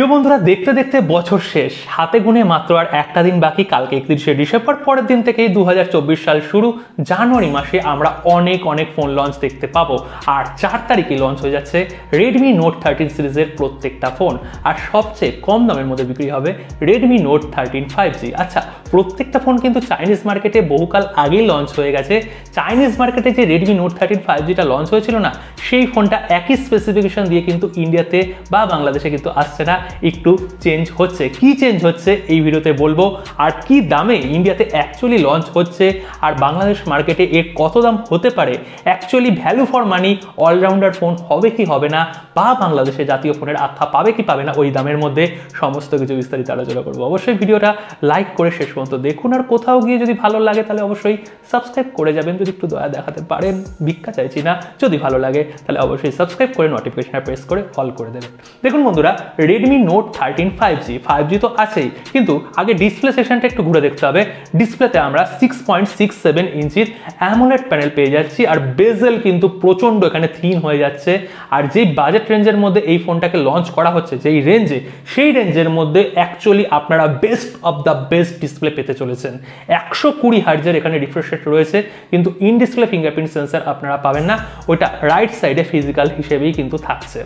প্রিয় বন্ধুরা, দেখতে দেখতে বছর শেষ, হাতে গুনে মাত্র আর একটা দিন বাকি। কালকে 31শে ডিসেম্বর, পরের দিন থেকেই 2024 সাল শুরু। জানুয়ারি মাসে আমরা অনেক ফোন লঞ্চ দেখতে পাবো। আর 4 তারিখে লঞ্চ হয়ে যাচ্ছে রেডমি নোট 13 সিরিজের প্রত্যেকটা ফোন। আর সবচেয়ে কম দামের মধ্যে বিক্রি হবে রেডমি নোট 13 5G। আচ্ছা, প্রত্যেকটা ফোন কিন্তু চাইনিজ মার্কেটে বহুকাল আগেই লঞ্চ হয়ে গেছে। চাইনিজ মার্কেটে যে রেডমি নোট 13 5Gটা লঞ্চ হয়েছিল না, সেই ফোনটা একই স্পেসিফিকেশন দিয়ে কিন্তু ইন্ডিয়াতে বা বাংলাদেশে কিন্তু আসছে না, একটু চেঞ্জ হচ্ছে। কি চেঞ্জ হচ্ছে এই ভিডিওতে বলবো, আর কি দামে ইন্ডিয়াতে অ্যাকচুয়ালি লঞ্চ হচ্ছে, আর বাংলাদেশ মার্কেটে এর কত দাম হতে পারে, actually value for money allrounder phone হবে কি হবে না, বা বাংলাদেশে জাতীয় ফোনের আখ্যা পাবে কি পাবে না ওই দামের মধ্যে, সমস্ত কিছু বিস্তারিত আলোচনা করবো। অবশ্যই ভিডিওটা লাইক করে শেষ পর্যন্ত দেখুন, আর কোথাও গিয়ে যদি ভালো লাগে তাহলে অবশ্যই সাবস্ক্রাইব করে যাবেন। যদি একটু দয়া দেখাতে পারেন, ভিক্ষা চাইছি না, যদি ভালো লাগে তাহলে অবশ্যই সাবস্ক্রাইব করে নোটিফিকেশন প্রেস করে অল করে দেবেন। দেখুন বন্ধুরা, রেডমি নোট 13 5G তো আছেই, কিন্তু আগে ডিসপ্লে সেকশনটা একটু ঘুরে দেখতে হবে। ডিসপ্লেতে আমরা 6.67 ইঞ্চির অ্যামোলেড প্যানেল পেয়ে যাচ্ছি, আর বেজেল কিন্তু প্রচন্ড এখানে থিন হয়ে যাচ্ছে। আর যেই বাজেট রেঞ্জের মধ্যে এই ফোনটাকে লঞ্চ করা হচ্ছে, যেই রেঞ্জে, সেই রেঞ্জের মধ্যে অ্যাকচুয়ালি আপনারা best of the best display পেতে চলেছেন। 120 হার্টজের এখানে রিফ্রেশ রেট রয়েছে, কিন্তু ইন ডিসপ্লে ফিঙ্গারপ্রিন্ট সেন্সর আপনারা পাবেন না, ওইটা রাইট সাইডে ফিজিক্যাল হিসেবেই কিন্তু থাকছে।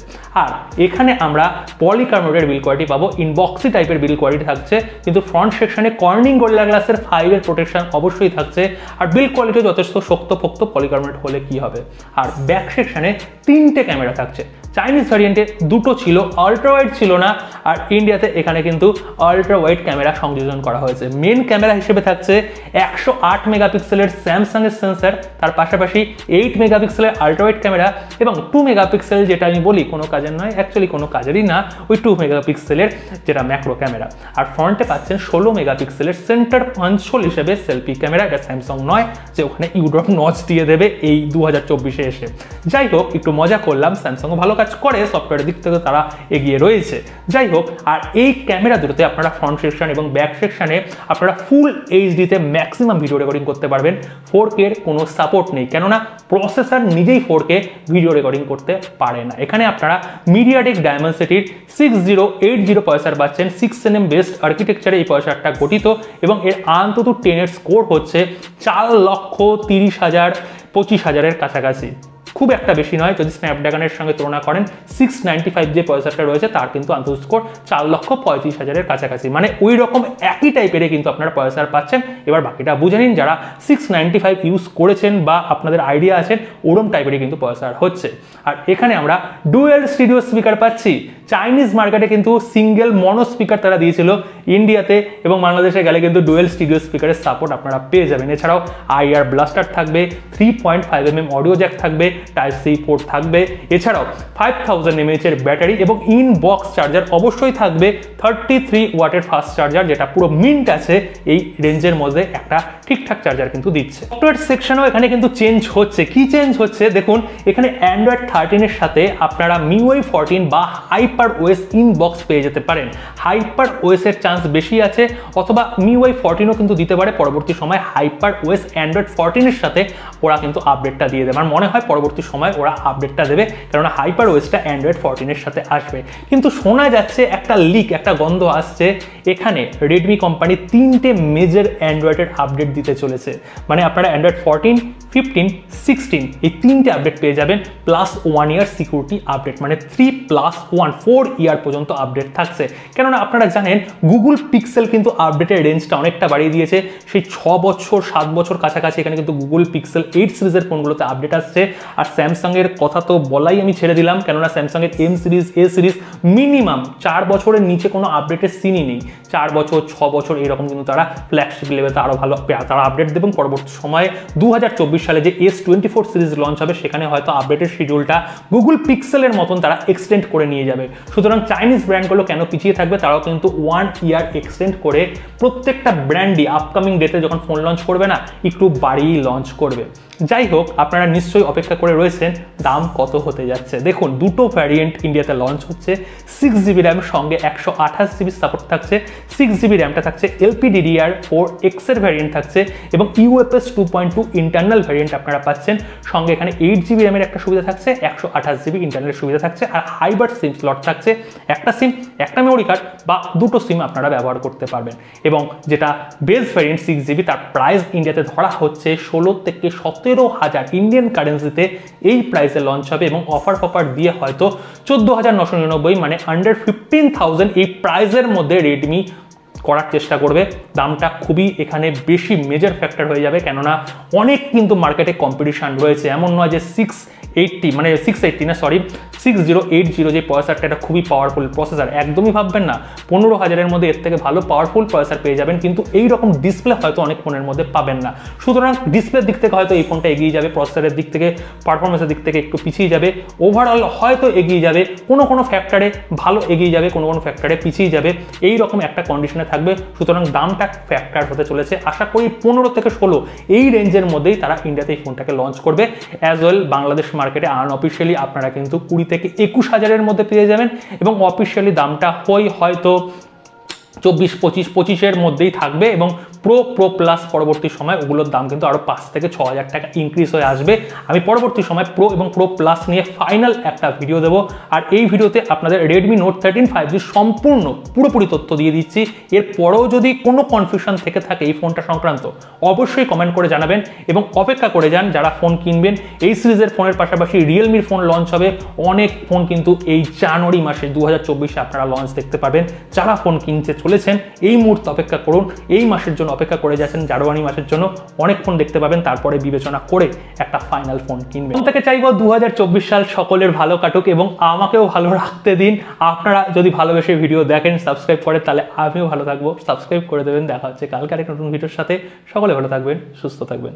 আর এখানে আমরা পলিকার্বনেটের বিল্ড কোয়ালিটি পাবো, ইনবক্সি টাইপের বিল্ড কোয়ালিটি থাকছে, কিন্তু ফ্রন্ট সেকশনে কর্নিং গরিলা গ্লাসের 5 এর প্রোটেকশন অবশ্যই থাকছে। আর বিল্ড কোয়ালিটি যথেষ্ট শক্তপোক্ত পলিকার্বনেট হলে কি হবে। আর ব্যাক সেকশনে 3টে ক্যামেরা থাকছে। চাইনিজ ভ্যারিয়েন্টে 2টো ছিল, আল্ট্রা ওয়াইড ছিল না, আর ইন্ডিয়াতে এখানে কিন্তু আল্ট্রা ওয়াইড ক্যামেরা সংযোজন করা হয়েছে। মেন ক্যামেরা হিসেবে থাকছে 108 মেগাপিক্সেলের স্যামসাং এর সেন্সর, তার পাশাপাশি 8 মেগাপিক্সেলের আল্ট্রা ওয়াইড ক্যামেরা, এবং 2 মেগাপিক্সেল যেটা আমি বলি কোনো কাজের নয়, অ্যাকচুয়ালি কোনো কাজেরই না, ওই 2 মেগাপিক্সেলের যেটা ম্যাক্রো ক্যামেরা। আর ফ্রন্টে পাচ্ছেন 16 মেগাপিক্সেলের সেন্টার পাঞ্চহোল হিসেবে সেলফি ক্যামেরা। এটা স্যামসাং নয় যে ওখানে ইউড্রপ নচ দিয়ে দেবে এই 2024-এ এসে। যাই হোক, একটু মজা করলাম, স্যামসাংও ভালো কাজ করে, সফটওয়্যারের দিক থেকে তারা এগিয়ে রয়েছে। যাই হোক, আর এই ক্যামেরা দুটোতে আপনারা ফ্রন্ট সেকশন এবং ব্যাক সেকশনে আপনারা ফুল এইচডিতে ম্যাক্সিমাম ভিডিও রেকর্ডিং করতে পারবেন। 4K এর কোনো সাপোর্ট নেই, কেননা প্রসেসর নিজেই 4K ভিডিও রেকর্ডিং করতে পারে না। এখানে আপনারা মিডিয়াটেক ডায়মেনসিটির 6080 প্রসেসর পাচ্ছেন। 6nm বেসড আর্কিটেকচারে এই প্রসেসরটা গঠিত, এবং এর অন্তত 10 এর স্কোর হচ্ছে 4,30,000-25,000-এর কাছাকাছি। খুব একটা বেশি নয়, যদি স্ন্যাপড্রাগনের সঙ্গে তুলনা করেন। 695 যে প্রসেসরটা রয়েছে তার কিন্তু আন্তর্জাতিক স্কোর 4,35,000-এর কাছাকাছি, মানে ওই রকম একই টাইপের কিন্তু আপনারা প্রসেসর পাচ্ছেন। এবার বাকিটা বুঝে নিন, যারা 695 ইউজ করেছেন বা আপনাদের আইডিয়া আছেন, ওরম টাইপেরই কিন্তু প্রসেসর হচ্ছে। আর এখানে আমরা ডুয়েল স্টিরিও স্পিকার পাচ্ছি। চাইনিজ মার্কেটে কিন্তু সিঙ্গেল মনো স্পিকার তারা দিয়েছিল, ইন্ডিয়াতে এবং বাংলাদেশে গেলে কিন্তু ডুয়েল স্টিরিও স্পিকারের সাপোর্ট আপনারা পেয়ে যাবেন। এছাড়াও IR ব্লাস্টার থাকবে, 3.5mm অডিও জ্যাক থাকবে, টাইপ সি পোর্ট থাকবে, এছাড়াও 5000 mAh এর ব্যাটারি, এবং ইনবক্স চার্জার অবশ্যই থাকবে। 33 ওয়াটের ফাস্ট চার্জার, যেটা পুরো মিন্ট আছে এই রেঞ্জের মধ্যে, একটা ঠিকঠাক চার্জার কিন্তু দিচ্ছে। সফটওয়্যার সেকশনও এখানে কিন্তু চেঞ্জ হচ্ছে। কি চেঞ্জ হচ্ছে দেখুন, এখানে অ্যান্ড্রয়েড 13 এর সাথে আপনারা MIUI 14 বা HyperOS ইনবক্স পেয়ে যেতে পারেন। HyperOS এর চান্স বেশি আছে, অথবা MIUI 14ও কিন্তু দিতে পারে পরবর্তী সময়। HyperOS অ্যান্ড্রয়েড 14 এর সাথে ওরা কিন্তু আপডেটটা দিয়ে দেবে। আমার মনে হয় পরবর্তী সময় ওরা আপডেটটা দেবে, কেননা HyperOSটা অ্যান্ড্রয়েড 14 এর সাথে আসবে। কিন্তু শোনা যাচ্ছে, একটা লিক, একটা গন্ধ আসছে, এখানে রেডমি কোম্পানি 3টে মেজর অ্যান্ড্রয়েডের আপডেট দিতে চলেছে। মানে আপনারা অ্যান্ড্রয়েড 14, 15, 16 এই 3টে আপডেট পেয়ে যাবেন, প্লাস 1 ইয়ার সিকিউরিটি আপডেট, মানে 3+1 4 ইয়ার পর্যন্ত আপডেট থাকছে। কেননা আপনারা জানেন গুগল পিক্সেল কিন্তু আপডেটের রেঞ্জটা অনেকটা বাড়িয়ে দিয়েছে, সেই 6 বছর 7 বছর কাছাকাছি এখানে কিন্তু গুগল পিক্সেল 8 সিরিজের ফোনগুলোতে আপডেট আসছে। আর স্যামসাংয়ের কথা তো বলাই আমি ছেড়ে দিলাম, কেননা স্যামসাংয়ের M series, A series minimum 4 বছরের নিচে কোনো আপডেটের সিনই নেই। 4 বছর 6 বছর এরকম কিন্তু তারা ফ্ল্যাগশিপ লেভেলে আরও ভালো তারা আপডেট দেবেন। পরবর্তী সময়ে 2024 সালে যে S24 সিরিজ লঞ্চ হবে, সেখানে হয়তো আপডেটের শিডিউলটা গুগল পিক্সেলের মতন তারা এক্সটেন্ড করে নিয়ে যাবে। সুতরাং চাইনিজ ব্র্যান্ডগুলো কেন পিছিয়ে থাকবে, তারাও কিন্তু 1 ইয়ার এক্সটেন্ড করে প্রত্যেকটা ব্র্যান্ডই আপকামিং ডেটে যখন ফোন লঞ্চ করবে না, একটু বাড়িয়েই লঞ্চ করবে। যাই হোক, আপনারা নিশ্চয়ই অপেক্ষা করে রয়েছেন দাম কত হতে যাচ্ছে। দেখুন, দুটো ভ্যারিয়েন্ট ইন্ডিয়াতে লঞ্চ হচ্ছে। 6GB র্যাম সঙ্গে 128GB সাপোর্ট থাকছে। 6GB র্যামটা থাকছে LPDDR4X এর ভ্যারিয়েন্ট থাকছে এবং UFS 2.2 ইন্টারনাল ভ্যারিয়েন্ট আপনারা পাচ্ছেন। সঙ্গে এখানে 8GB র্যামের একটা সুবিধা থাকছে, 128GB ইন্টারনালের সুবিধা থাকছে, আর হাইব্রিড সিম স্লট থাকছে। একটা সিম, একটা মেমোরি কার্ড বা দুটো সিম আপনারা ব্যবহার করতে পারবেন। এবং যেটা বেস ভ্যারিয়েন্ট 6GB, তার প্রাইস ইন্ডিয়াতে ধরা হচ্ছে 16 থেকে 17,000 ইন্ডিয়ান কারেন্সিতে এই প্রাইসে লঞ্চ হবে এবং অফার দিয়ে হয়তো 14,999 মানে আন্ডার 15,000 এই প্রাইসের মধ্যে রেডমি করার চেষ্টা করবে। দামটা খুবই এখানে বেশি মেজর ফ্যাক্টর হয়ে যাবে, কেননা অনেক কিন্তু মার্কেটে কম্পিটিশন রয়েছে। এমন নয় যে 6080 যে প্রসেসরটা, এটা খুবই পাওয়ারফুল প্রসেসর, একদমই ভাববেন না 15,000-এর মধ্যে এর থেকে ভালো পাওয়ারফুল প্রসেসর পেয়ে যাবেন, কিন্তু এই রকম ডিসপ্লে হয়তো অনেক ফোনের মধ্যে পাবেন না। সুতরাং ডিসপ্লের দিক থেকে হয়তো এই ফোনটা এগিয়ে যাবে, প্রসেসরের দিক থেকে, পারফরমেন্সের দিক থেকে একটু পিছিয়ে যাবে, ওভারঅল হয়তো এগিয়ে যাবে, কোনো ফ্যাক্টরে ভালো এগিয়ে যাবে, কোনো ফ্যাক্টরে পিছিয়ে যাবে, এই রকম একটা কন্ডিশনে থাকবে। সুতরাং দামটা ফ্যাক্টর হতে চলেছে। আশা করি 15 থেকে 16 এই রেঞ্জের মধ্যেই তারা ইন্ডিয়াতে এই ফোনটাকে লঞ্চ করবে। অ্যাজ ওয়েল বাংলাদেশ মার্কেটে আনঅফিসিয়ালি আপনারা কিন্তু 20 থেকে 21,000-এর মধ্যে পেয়ে যাবেন এবং অফিসিয়ালি দামটা হয়তো 24-25-25-এর মধ্যেই থাকবে এবং প্রো প্লাস পরবর্তী সময় ওগুলোর দাম কিন্তু আরও 5 থেকে 6,000 টাকা ইনক্রিজ হয়ে আসবে। আমি পরবর্তী সময় প্রো এবং প্রো প্লাস নিয়ে ফাইনাল একটা ভিডিও দেবো, আর এই ভিডিওতে আপনাদের রেডমি নোট 13 5G পুরোপুরি তথ্য দিয়ে দিচ্ছি। এরপরেও যদি কোনো কনফিউশন থেকে থাকে এই ফোনটা সংক্রান্ত, অবশ্যই কমেন্ট করে জানাবেন এবং অপেক্ষা করে যান যারা ফোন কিনবেন। এই সিরিজের ফোনের পাশাপাশি রিয়েলমির ফোন লঞ্চ হবে, অনেক ফোন কিন্তু এই জানুয়ারি মাসে 2024-এ আপনারা লঞ্চ দেখতে পাবেন। যারা ফোন কিনতে চলেছেন এই মুহূর্তে অপেক্ষা করুন, এই মাসের জন্য অপেক্ষা করে যাচ্ছেন, জানুয়ারি মাসের জন্য অনেক ফোন দেখতে পাবেন, তারপরে বিবেচনা করে একটা ফাইনাল ফোন কিনবেন। থেকে চাইবো 2024 সাল সকলের ভালো কাটুক এবং আমাকেও ভালো রাখতে দিন। আপনারা যদি ভালোবেসে ভিডিও দেখেন, সাবস্ক্রাইব করেন, তাহলে আমিও ভালো থাকবো। সাবস্ক্রাইব করে দেবেন। দেখা হচ্ছে কালকে আরেক নতুন ভিডিওর সাথে। সকলে ভালো থাকবেন, সুস্থ থাকবেন।